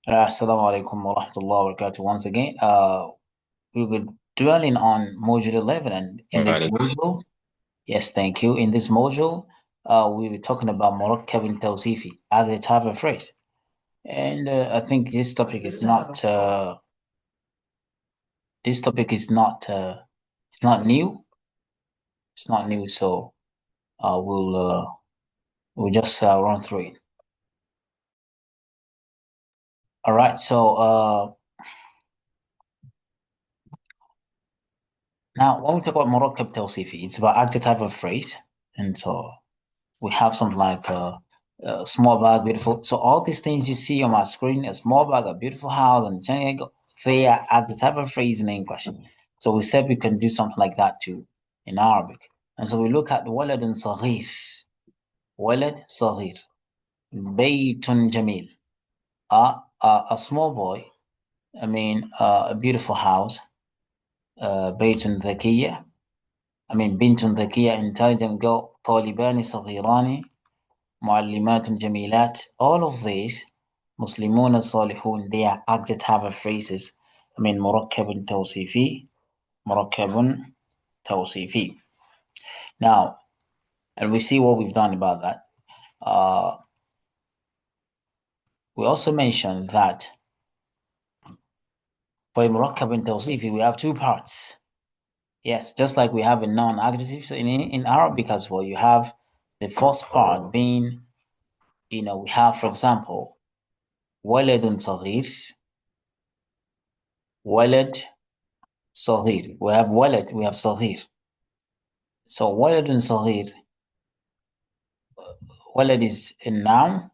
Assalamu alaikum wa rahmatullahi wa barakatuh. Once again, we will be dwelling on module 11, and in this Alaikum. module, yes, thank you. In this module, we'll be talking about murakkab and tawsifi as a type of phrase. And I think this topic is it's not new. It's not new, so uh, we'll uh, we'll just run through it. All right. So now when we talk about murakkab tawsifi, it's about adjective type of phrase, and so we have something like a small bag, beautiful. So all these things you see on my screen, a small bag, a beautiful house, and they are the type of phrase in English. So we said we can do something like that too in Arabic. And so we look at walad صغير, walad صغير, بيت جميل, a small boy. I mean, a beautiful house, بيت ذكية. I mean, بنت ذكية, intelligent girl, طالبان صغيران, معلمات جميلات. All of these مسلمون الصالحون, they are adjective phrases. I mean, مركب توصيفي, مركب توصيفي. Now, and we see what we've done about that. Uh, we also mentioned that for مركب توصيفي, we have two parts. Yes, just like we have a non-adjective. So in Arabic as well, you have the first part being, we have, for example, ولد صغير, ولد صغير. We have ولد, we have صغير. So ولد صغير, ولد is a noun.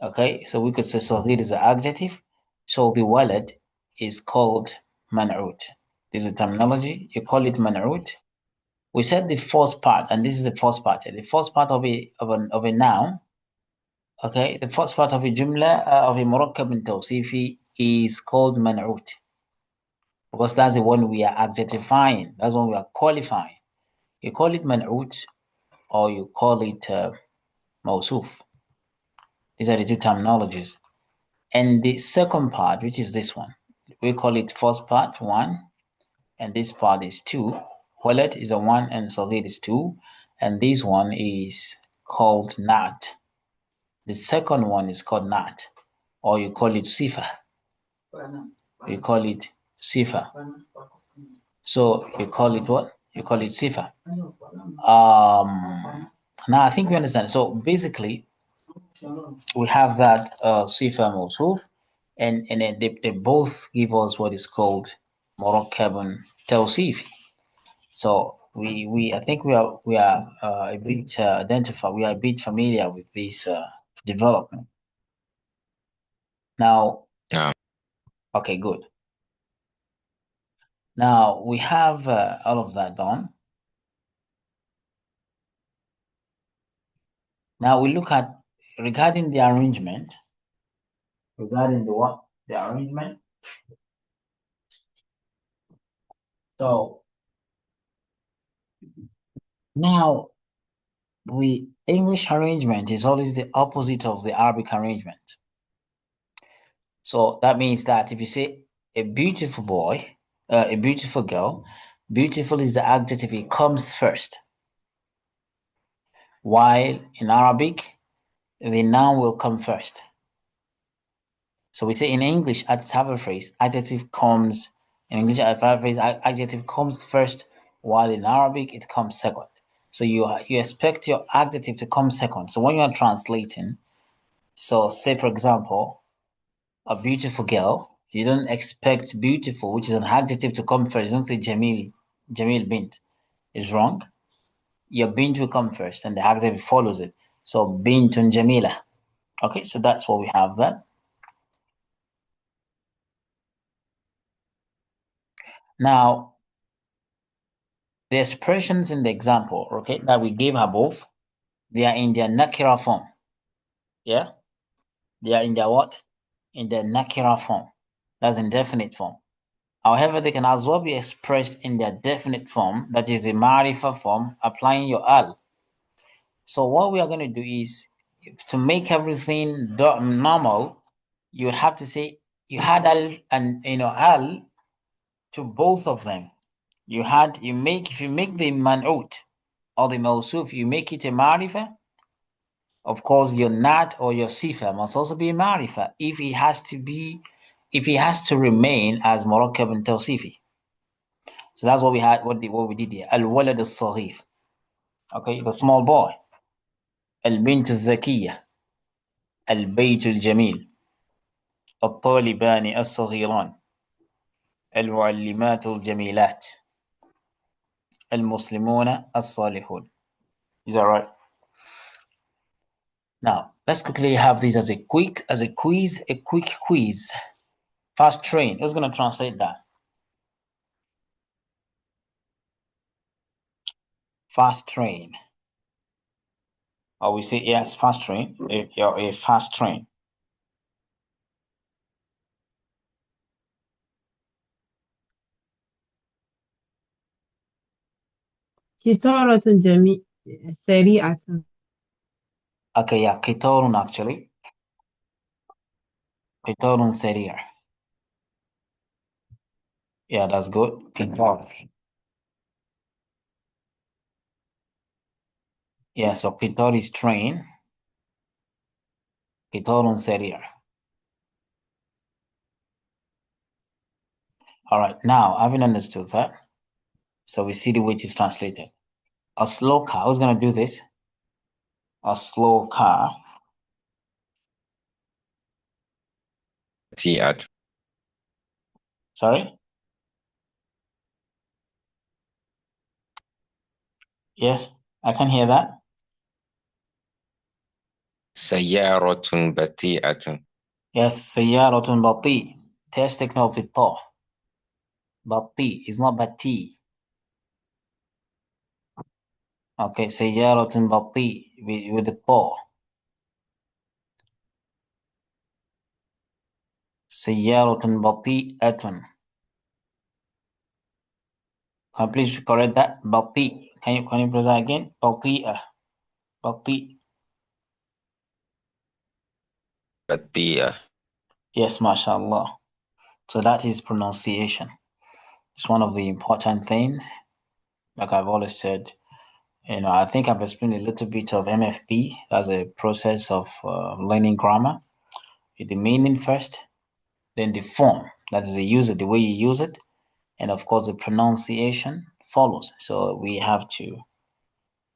Okay, so we could say صغير is an adjective. So the ولد is called منعوت. This is a terminology. You call it منعوت. We said the first part, and this is the first part. The first part of a noun. Okay, the first part of a jumla of a مركب توصيفي is called منعوت, because that's the one we are adjectifying. That's one we are qualifying. You call it منعوت or you call it mawsoof. These are the two terminologies. And the second part, which is this one, we call it first part, one, and this part is two. Wallet is a one and Saghir is two, and this one is called not. The second one is called not, or you call it sifa. You call it sifa. So you call it what? You call it sifa. Now I think we understand. So basically, we have that sifa mawsoof, and then they both give us what is called murakkabun tawsifi. So we I think we are a bit identified. We are a bit familiar with this development. Now, Yeah. okay, good. Now we have all of that done. Now we look at regarding the arrangement. Regarding the what? The arrangement. So now the English arrangement is always the opposite of the Arabic arrangement. So that means that if you say a beautiful boy, a beautiful girl, beautiful is the adjective, it comes first. While in Arabic, the noun will come first. So we say in English, adjective phrase, adjective comes, in English, adjective comes first, while in Arabic, it comes second. So you expect your adjective to come second. So when you are translating, so say for example, a beautiful girl, you don't expect beautiful, which is an adjective, to come first. You don't say Jamil bint. It's wrong. Your bint will come first, and the adjective follows it. So bintun Jamila. Okay, so that's what we have there. Now, the expressions in the example, okay, that we gave above, they are in their nakira form. Yeah, they are in their what? In their nakira form. That's indefinite form. However, they can as well be expressed in their definite form, that is the marifa form, applying your al. So what we are going to do is to make everything normal. you would have to say you had al and al to both of them. If you make the man'ut or the mawsoof, you make it a ma'rifah. Of course, your nat or your sifa must also be a ma'rifah if it has to remain as murakkab and tawsifi. So that's what we had, what we did here. Al-walad al-saghir. Okay, the small boy. Al-bint al-zakiyah. البيت الجميل الطالبان الصغيران المعلمات الجميلات المسلمون الصالحون. Is that right? Now, let's quickly have this as a quick quiz. Fast train. Who's going to translate that? Fast train. Or we say yes, fast train. A fast train. قطارة سريعة. Okay, yeah, قطار actually. قطار سريع. Yeah, that's good. قطار. Yeah, so قطار is train. قطار سريع. All right, now having understood that, so we see the way it is translated. A slow car. Who's going to do this? A slow car. بطيئة. Sorry? Yes, I can hear that. سيارة بطيئة. Yes, سيارة بطيء. Test techno في الطاء. بطيء is not بطيء. Okay, سيارة بطيء with the طاء. سيارة بطيئة. Can you please correct that? بطيء. Can you press that again? بطيئة. بطيء. بطيئة. Yes, mashallah. So that is pronunciation. It's one of the important things. Like I've always said, I think I've explained a little bit of MFP as a process of learning grammar. The meaning first, then the form, that is the way you use it, and of course the pronunciation follows. So we have to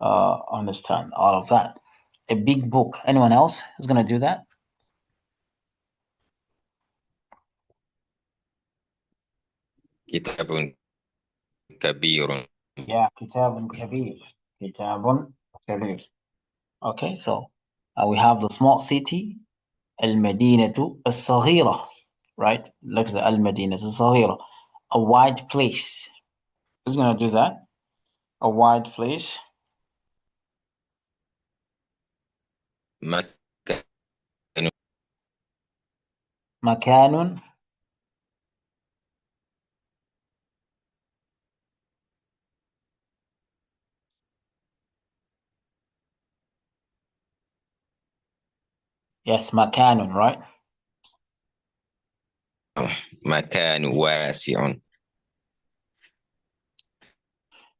understand all of that. A big book. Anyone else who's going to do that? كتاب كبير. Yeah, كتاب كبير. كتاب كبير. Okay, so we have the small city, المدينة الصغيرة, right? Look at المدينة الصغيرة. A wide place. Who's going to do that? A wide place. مكان. مكان. Yes, مكان, right? مكان واسع.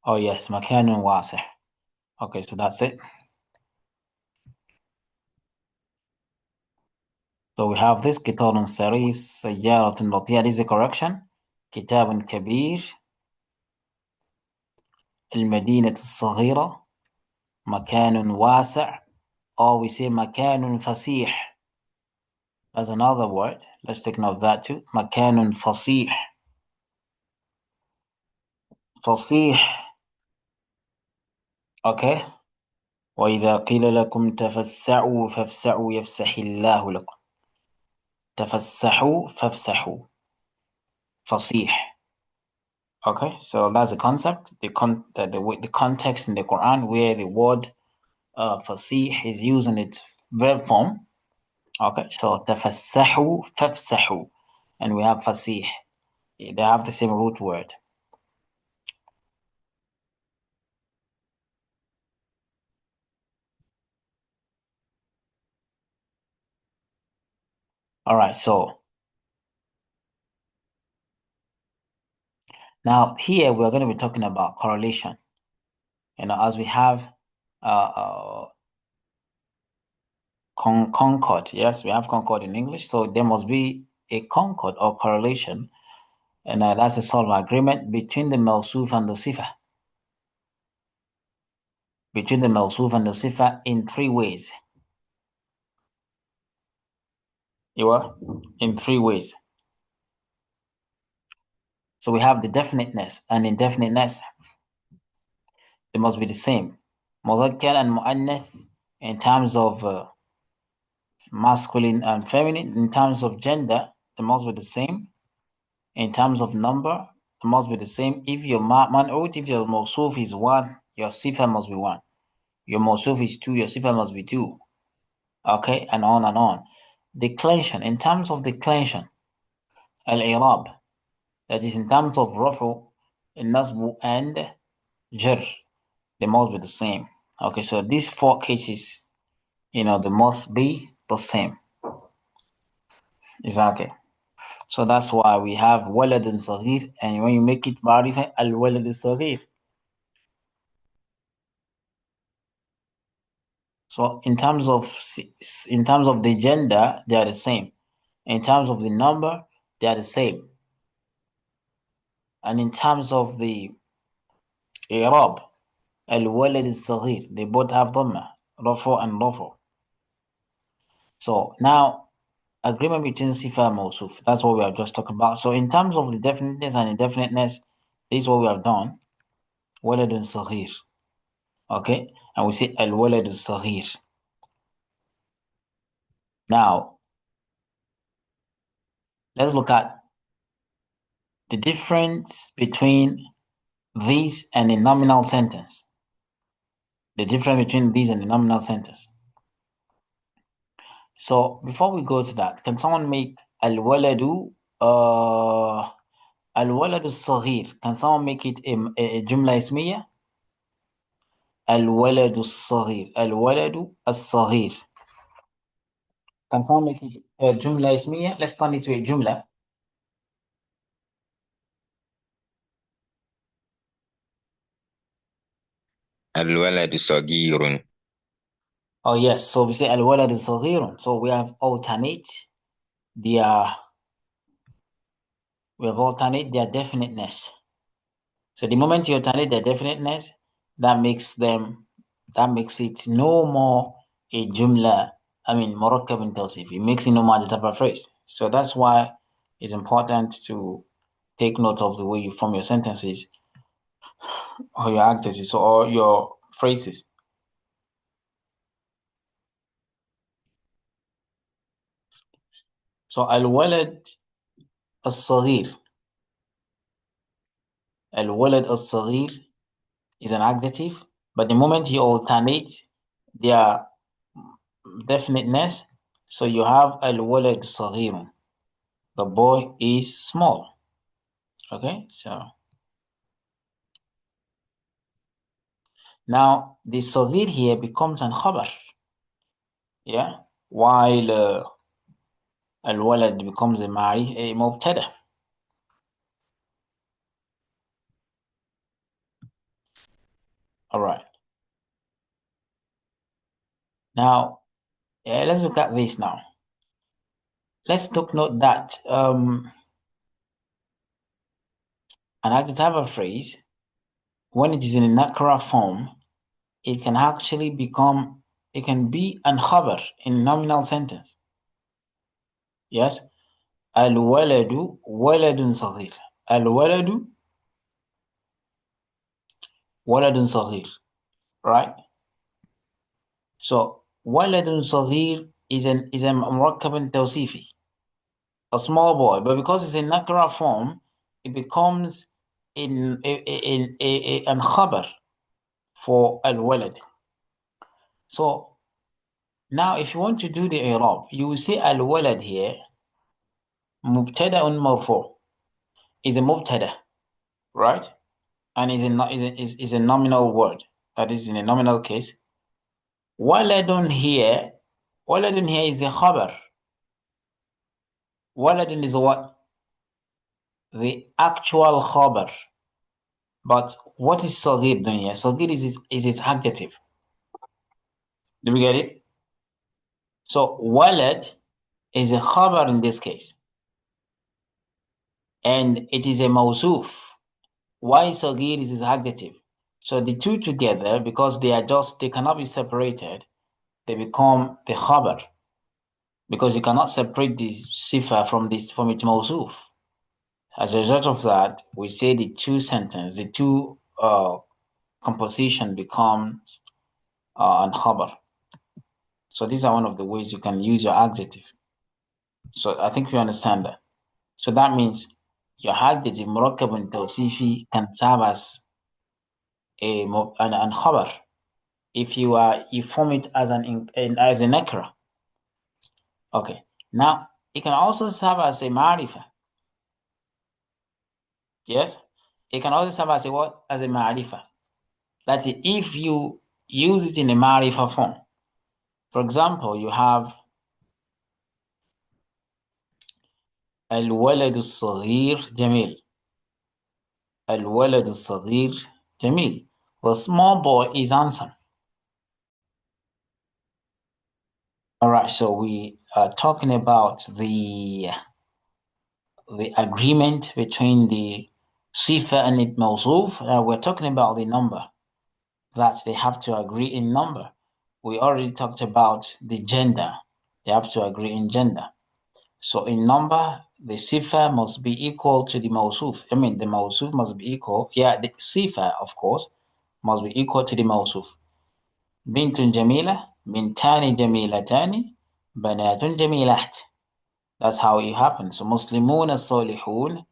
Oh, yes, مكان واسع. Okay, so that's it. So we have this كتاب سريع سيارة بطيئة. This is the correction. كتاب كبير. المدينة الصغيرة. مكان واسع. Or we say مكان فسيح. That's another word. Let's take note of that too. مكان فصيح. فصيح. Okay. وإذا قيل لكم تفسعوا فافسعوا يفسح الله لكم. تفسحوا فافسحوا. فصيح. Okay, so that's the concept, the context in the Quran where the word fasih is used in its verb form. Okay, so tafassahu fafsahu, and we have fasih. They have the same root word. All right, so now here we're going to be talking about correlation. As we have Concord. Yes, we have Concord in English. So there must be a concord or correlation. And that's a sort of agreement between the mawsoof and the sifa. Between the mawsoof and the sifa in three ways. You are? In three ways. So we have the definiteness and indefiniteness. They must be the same. Mudhakkar and mu'annath in terms of masculine and feminine, in terms of gender, they must be the same. In terms of number, it must be the same. If your man'ut, if your mawsoof is 1, your sifa must be 1. Your mawsoof is 2, your sifa must be 2. Okay, and on and on. Declension, in terms of declension, al-i'rab, that is in terms of rafu, nasbu, and jar, they must be the same. Okay, so these 4 cases, they must be the same. Is that okay? So that's why we have waladun saghir, and when you make it ma'rifa, al-walad saghir. So in terms of the gender, they are the same. In terms of the number, they are the same. And in terms of the i'rab, al-walad al-saghir, they both have dhamma, rafu and rafu. So now, agreement between sifa and mawsoof, that's what we have just talked about. So in terms of the definiteness and indefiniteness, this is what we have done. Waladun saghir. Okay? And we say al-walad al-saghir. Now, let's look at the difference between these and a nominal sentence. The difference between these and the nominal sentence. So before we go to that, can someone make al-waladu al-waladu saghir? Can someone make it a jumla ismiya? Al-waladu saghir. Al-waladu as-saghir. Can someone make it a jumla ismiya? Let's turn it to a jumla. الولد صغير. Oh yes, so we say al-waladu saghirun. So we have alternate their definiteness. So the moment you alternate their definiteness, that makes it no more a jumla, murakkab and tawsif. It makes it no more the type of phrase. So that's why it's important to take note of the way you form your sentences or your adjectives or your phrases. So al-walad al-saghir. Al-walad al-saghir is an adjective, but the moment you alternate their definiteness, so you have al-walad saghirun. The boy is small. Okay, so now the saghir here becomes an khabar. Yeah, while al-walad becomes a mubtada. All right. Now, let's look at this now. Let's take note that an adjective phrase, when it is in a nakra form, it can actually be an khabar in nominal sentence. Yes, al-waladu waladun saghir. Al-waladu waladun saghir. Right? So waladun saghir is a murakkab tawsifi, a small boy, but because it's in nakra form, it becomes an khabar for al-walad. So now if you want to do the i'rab, you will say al-walad here mubtada'un marfu' is a mubtada, right? And is a nominal word, that is in a nominal case. Waladun here is the khabar. Waladun is what? The actual khabar. But what is Saghir doing here? Saghir is its adjective. Do we get it? So walad is a khabar in this case. And it is a mawsoof. Why Saghir is its adjective? So the two together, because they cannot be separated, they become the khabar. Because you cannot separate this sifa from its mawsoof. As a result of that, we say the two composition becomes an khabar. So these are one of the ways you can use your adjective. So I think you understand that. So that means your adjective murakkabun tawsifi can serve as an khabar if you form it as as a nakra. Okay. Now it can also serve as a ma'rifa. Yes, it can also serve as a what? As a ma'rifa. That's it. If you use it in a ma'rifa form. For example, you have الولد الصغير جميل. الولد الصغير جميل. The small boy is handsome. All right, so we are talking about the agreement between the sifa and its mawsoof. We're talking about the number, that they have to agree in number. We already talked about the gender. They have to agree in gender. So in number, the sifa must be equal to the mawsoof. I mean, the mawsoof must be equal. Yeah, the sifa, of course, must be equal to the mawsoof. Bintun jamila, bintani jamilatani, banatun jamilat. That's how it happens. So Muslimun as-salihun,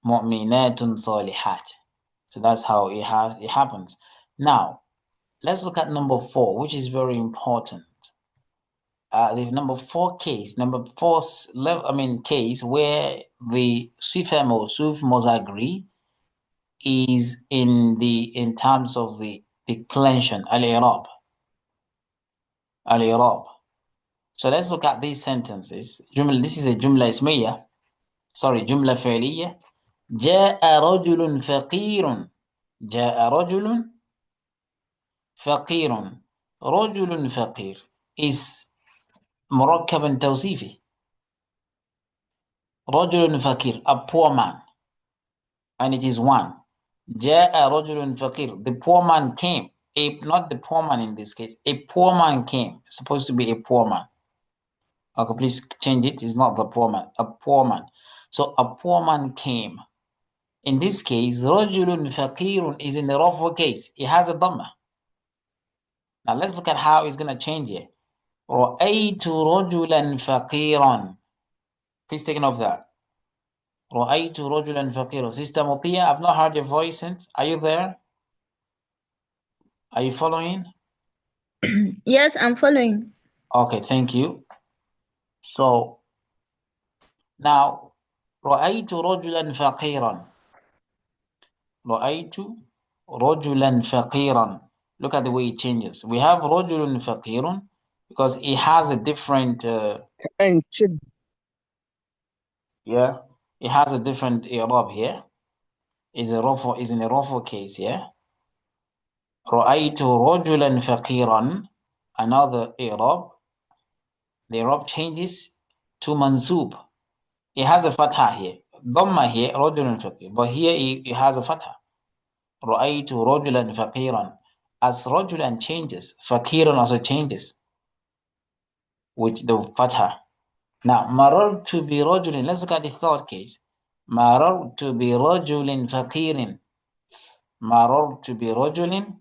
mu'minatun salihat. So that's how it happens. Now, let's look at number 4, which is very important. The number 4 case, case where the sifa mawsoof must agree is in terms of the declension, al-i'rab. Al-i'rab. So let's look at these sentences. This is a jumla ismiyya. جملة فعلية. جاء رجل فقير. جاء رجل فقير. رجل فقير is مركب توصيفي. رجل فقير, a poor man, and it is one. جاء رجل فقير, the poor man came. Not the poor man in this case, a poor man came. It's supposed to be a poor man. Okay, please change it. It's not the poor man, a poor man. So a poor man came. In this case, رجل فقير is in the rafu case. It has a dhamma. Now let's look at how it's going to change it. رأيت رجلا فقيرا. Please take note of that. رأيت رجلا فقيرا. Sister Mutia, I've not heard your voice since. Are you there? Are you following? Yes, I'm following. Okay, thank you. So now رأيت رجلا فقيرا. رأيت رجلا فقيرا. Look at the way it changes. We have رجل فقير because it has a different it has a different i'rab here. Is in a rafu case, yeah. رأيت رجلا فقيرا, another i'rab. The i'rab changes to mansub. It has a fatha here. Dhamma here, رجل فقير, but here it has a fatha. رأيت رجلا فقيرا. As rajulan changes, fakiran also changes with the fatha. Now, marartu bi rajulin. Let's look at the third case. Marartu bi rajulin fakirin. Marartu bi rajulin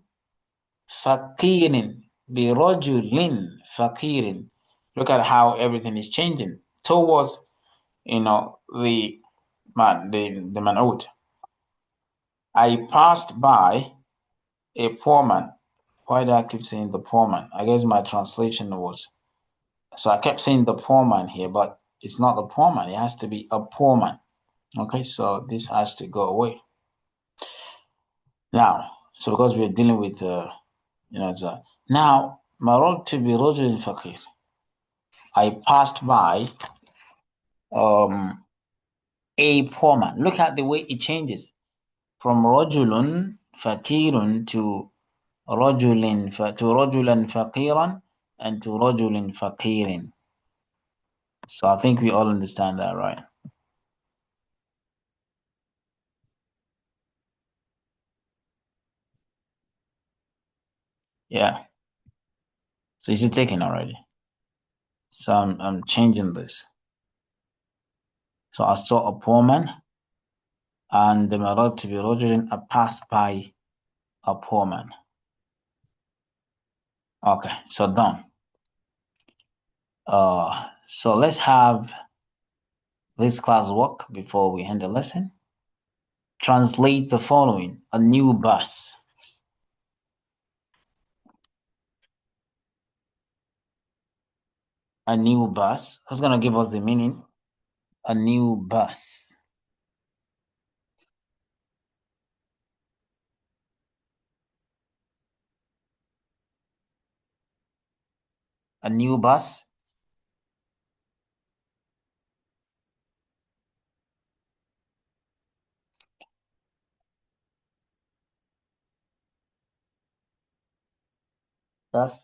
fakirin. Bi rajulin fakirin. Look at how everything is changing towards, the man'ut. I passed by a poor man. Why do I keep saying the poor man? I guess my translation was. So I kept saying the poor man here, but it's not the poor man. It has to be a poor man. Okay, so this has to go away. Now, so because we're dealing with, now, marartu bi rajulin faqir. I passed by a poor man. Look at the way it changes from rajulun fakirun to rajulan faqiran and to rajulin faqirin. So I think we all understand that, right? Yeah. So is it taken already? So I'm changing this. So I saw a poor man and the marad to be rajulin, I passed by a poor man. Okay, so done. So let's have this class work before we end the lesson. Translate the following: a new bus. A new bus. Who's gonna give us the meaning? A new bus. A new bus. That's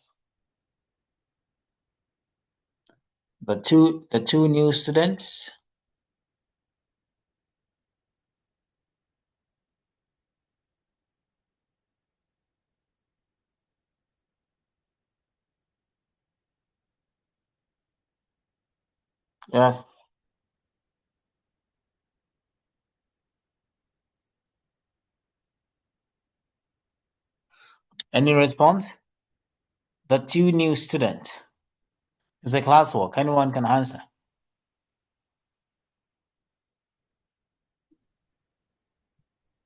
the two new students. Yes. Any response? The two new students. It's a classwork. Anyone can answer.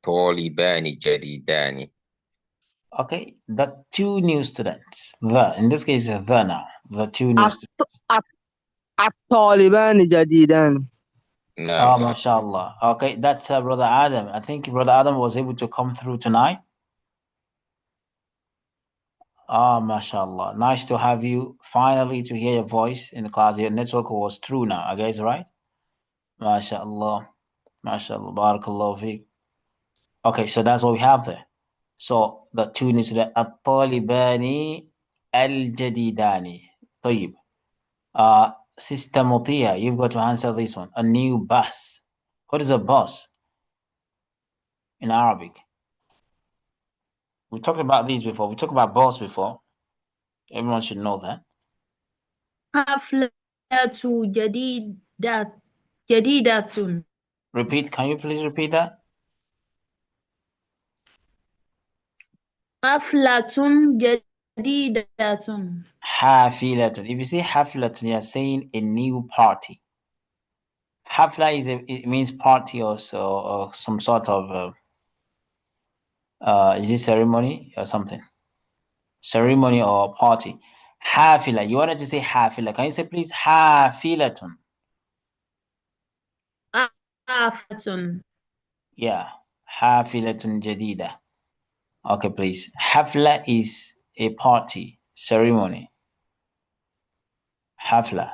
طالبان جديدان. Okay, the two new students. In this case, the now. The two new students. الطالبان جديدان. نعم. mashallah. Okay, that's Brother Adam. I think Brother Adam was able to come through tonight. Mashallah. Nice to have you. Finally, to hear your voice in the class. Your network was true now, I guess, right? Mashallah. Mashallah. Barakallahu feek. Okay, so that's what we have there. So the two new students. الطالبان الجديدان. طيب. Sister Mutia, you've got to answer this one. A new bus. What is a bus in Arabic? We talked about these before. We talked about bus before. Everyone should know that. حفلة جديدة. Repeat. Can you please repeat that? حفلة جديدة. Hafilatun. If you say hafilatun, you're saying a new party. Hafla it means party also, or some sort of is it ceremony or something? Ceremony or party. Hafila. You wanted to say hafila. Can you say please hafilatun? حفلة. Yeah. Hafilatun jadida. Okay, please. Hafla is a party, ceremony. Hafla.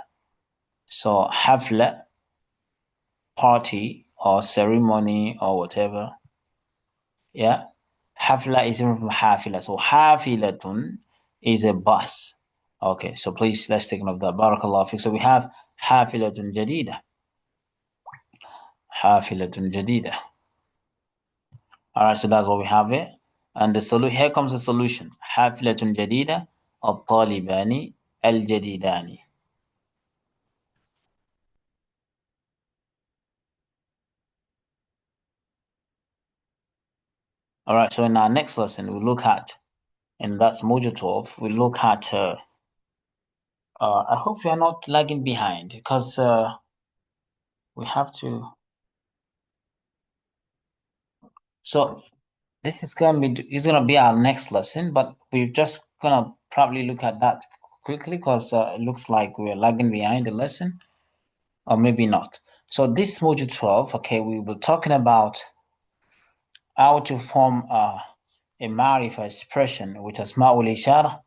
So hafla, party or ceremony or whatever. Yeah. Hafla is from hafila. So hafilatun is a bus. Okay, so please let's take note of that. Barakallah fiqh. So we have hafilatun jadida. Hafilatun jadida. All right, so that's what we have here. And here comes the solution. Hafilatun jadida al-talibani al-jadidani. All right, so in our next lesson, we look at, and that's module 12, we look at, I hope we are not lagging behind because we have to. So this is gonna be our next lesson, but we're just gonna probably look at that quickly because it looks like we're lagging behind the lesson, or maybe not. So this module 12, okay, we were talking about how to form a ma'rifa expression with asma'ul ishara,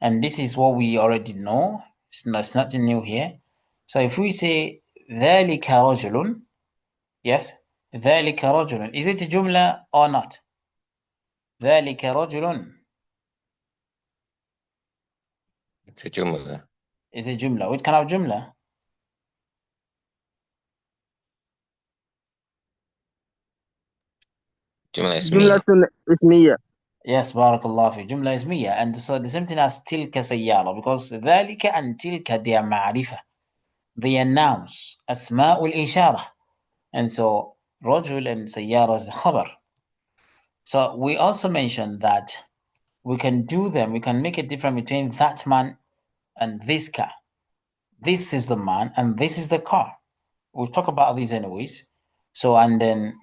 and this is what we already know. It's nothing new here. So if we say ذلك رجل. Yes, ذلك رجل. Is it a jumla or not? ذلك رجل. It's a jumla. Is a jumla. What kind of jumla? Jumla جملة ismiya. اسمية. Yes, barakallah fi. Jumla ismiya. And so the same thing as tilka sayyara, because ذلك and tilka, they are ma'rifah. They are nouns. Asma'ul ishara. And so rajul and sayyara is khabar. So we also mentioned that we can do them. We can make a difference between that man and this car. This is the man and this is the car. We'll talk about these anyways. So, and then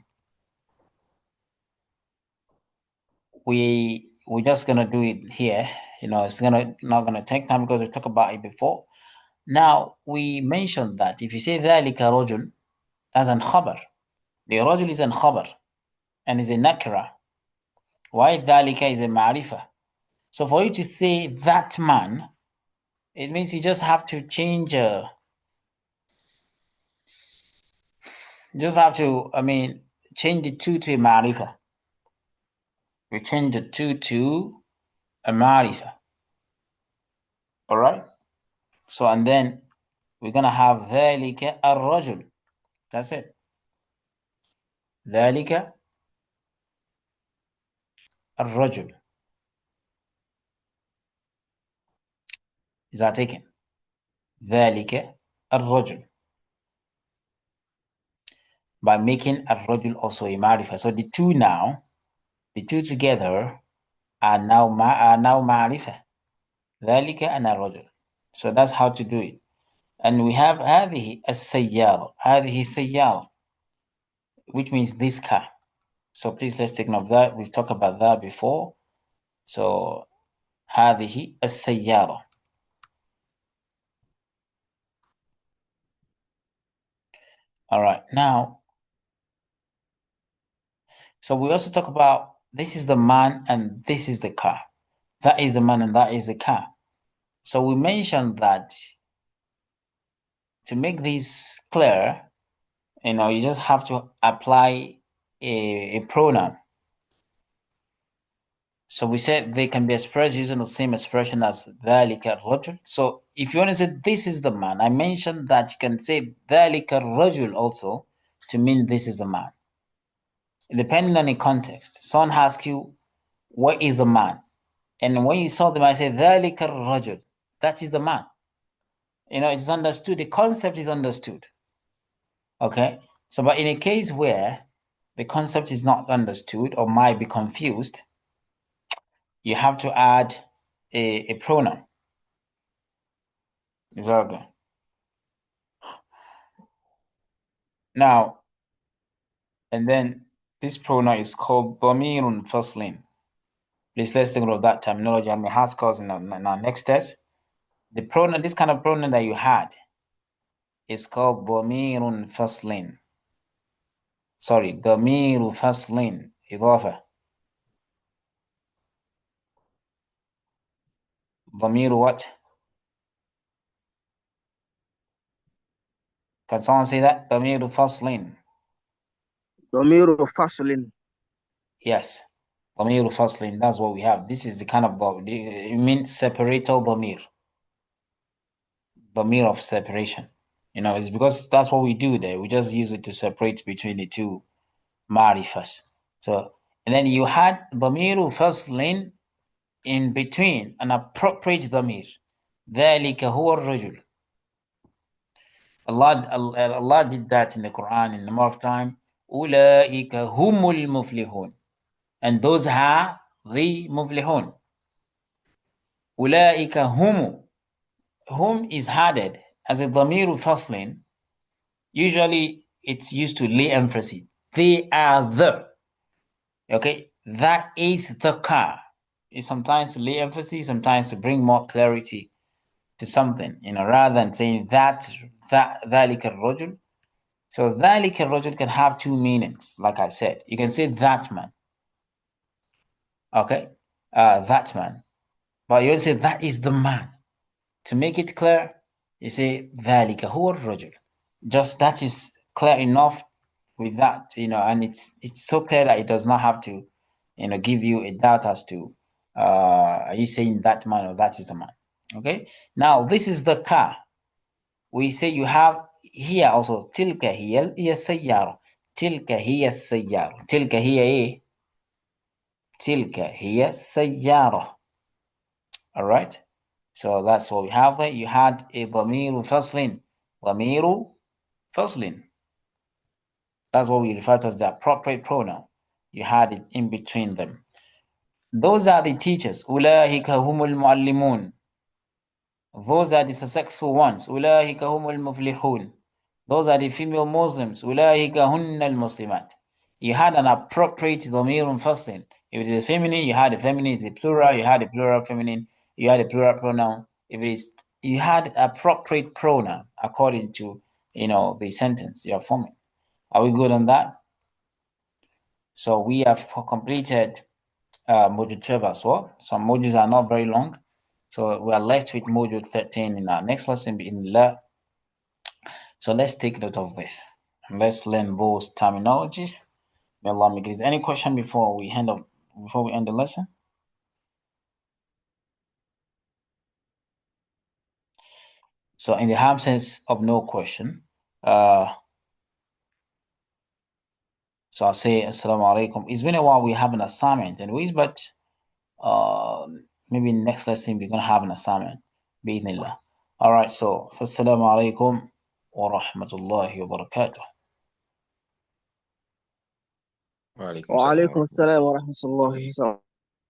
we're just gonna do it here. You know, it's not gonna take time because we talked about it before. Now we mentioned that if you say ذلك رجل as an khabar, the rajul is an khabar and is a nakra. Why ذلك is a ma'rifah? So for you to say that man, it means you just have to change. Just have to, change the two to a ma'rifah. We change the two to a ma'rifah. All right. So and then we're gonna have ذلك الرجل. That's it. ذلك الرجل. Is that taken? ذلك الرجل. By making الرجل also a ma'rifah. So the two together are now ma'rifah. ذلك and الرجل. So that's how to do it. And we have هذه السيارة. هذه السيارة, which means this car. So please let's take note of that. We've talked about that before. So هذه السيارة. All right, now, so we also talk about this is the man and this is the car. That is the man and that is the car. So we mentioned that to make this clear, you just have to apply a pronoun. So we said they can be expressed using the same expression as ذلك الرجل. So if you want to say this is the man, I mentioned that you can say ذلك الرجل also to mean this is the man. Depending on the context. Someone asks you, what is the man? And when you saw them, I say ذلك الرجل. That is the man. It's understood. The concept is understood. Okay? So, but in a case where the concept is not understood or might be confused, you have to add a pronoun. Is that okay? Now, and then this pronoun is called ضمير فصل. Please let's think of that terminology. I may ask us in our next test. The pronoun, this kind of pronoun that you had, is called ضمير فصل. Sorry, ضمير فصل إضافة. ضمير what? Can someone say that? ضمير فصل. ضمير فصل. Yes. ضمير فصل. That's what we have. This is the kind of it means separator ضمير. ضمير of separation. It's because that's what we do there. We just use it to separate between the two ma'rifas. So, and then you had ضمير فصل in between an appropriate ضمير. ذلك هو الرجل. Allah did that in the Quran in a number of times. أولئك هم المفلحون. And those are the muflihun. أولئك هم. Whom is added as a ضمير فصل. Usually it's used to lay emphasis. They are the. Okay, that is the car. It's sometimes to lay emphasis, sometimes to bring more clarity to something, rather than saying that ذلك الرجل. So ذلك الرجل can have two meanings, like I said. You can say that man. Okay, that man. But you say that is the man. To make it clear, you say ذلك هو الرجل. Just that is clear enough with that, and it's so clear that it does not have to, give you a doubt as to are you saying that man or that is the man. Okay. Now this is the car. We say you have here also tilka hiya sayyara. Tilka hiya sayyara. Tilka hiya ايه? Tilka hiya sayyara. All right. So that's what we have there. You had a ضمير فصل. ضمير فصل. That's what we refer to as the appropriate pronoun. You had it in between them. Those are the teachers. أولئك هم المعلمون. Those are the successful ones. أولئك هم المفلحون. Those are the female Muslims. أولئك هن المسلمات. You had an appropriate ضمير فصل. If it is feminine, you had a feminine. If it's plural, you had a plural feminine. You had a plural pronoun. If it's you had appropriate pronoun according to the sentence you are forming. Are we good on that? So we have completed module 12 as well. Some modules are not very long. So we are left with module 13 in our next lesson in La. So let's take note of this. And let's learn those terminologies. May Allah make it. Any question before we end the lesson? So in the absence of no question, so I'll say Assalamu alaikum. It's been a while we have an assignment anyways, but maybe next lesson we're gonna have an assignment. Bismillah. All right, so Assalamu alaikum wa rahmatullahi wa barakatuh. وعليكم السلام وعليكم ورحمة الله. السلام ورحمة الله وبركاته.